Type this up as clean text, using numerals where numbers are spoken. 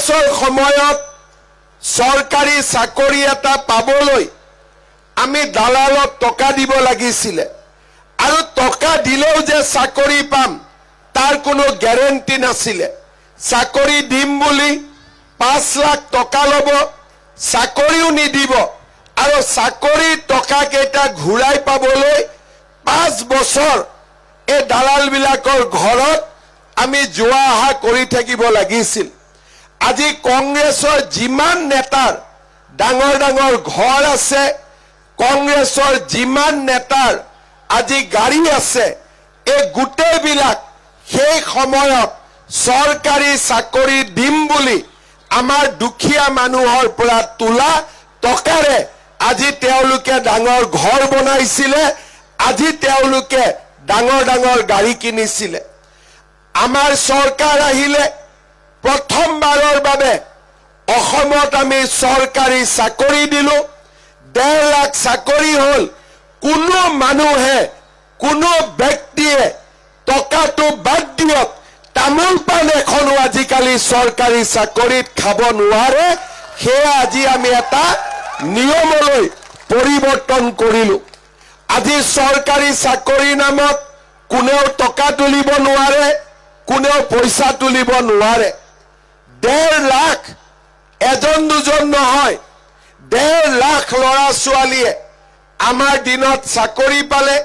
কংগ্ৰেছৰ সময়ত চৰকাৰী চাকৰি এটা পাবলৈ আমি দালালত টকা দিব লাগিছিলে আৰু টকা দিলেও যে চাকৰি পাম তাৰ কোনো গ্যাৰেণ্টি নাছিলে চাকৰি দিম বুলি 5 লাখ টকা ল'ব চাকৰিও নিদিব আৰু চাকৰি টকা কেইটা ঘূৰাই পাবলৈ 5 বছৰ এই দালাল বিলাকৰ ঘৰত আমি যোৱা আহা কৰি থাকিব লাগিছিল আজি কংগ্ৰেছৰ যিমান নেতাৰ ডাঙৰ ডাঙৰ ঘৰ আছে কংগ্ৰেছৰ যিমান নেতাৰ আজি গাড়ী আছে এই গোটেইবিলাক সেই সময়ত চৰকাৰী চাকৰি দিম বুলি আমাৰ দুখীয়া মানুহৰ পৰা তোলা টকাৰে আজি তেওঁলোকে ডাঙৰ ঘৰ বনাইছিলে আজি তেওঁলোকে ডাঙৰ ডাঙৰ গাড়ী কিনিছিলে আমাৰ চৰকাৰ আহিলে প্ৰথমবাৰৰ বাবে অসমত আমি চৰকাৰী চাকৰি দিলো 1.5 লাখ চাকৰি হল কোনো মানুহে কোনো ব্যক্তিয়ে টকাটো বাদ দিয়ক তামোল পাণ এখনো আজিকালি চৰকাৰী চাকৰিত খাব নোৱাৰে সেয়া আজি আমি এটা নিয়মলৈ পৰিৱৰ্তন কৰিলো আজি চৰকাৰী চাকৰি নামত কোনেও টকা তুলিব নোৱাৰে কোনেও পইচা তুলিব নোৱাৰে 1.5 লাখ এজন দুজন নহয় 1.5 লাখ ল'ৰা ছোৱালীয়ে আমাৰ দিনত চাকৰি পালে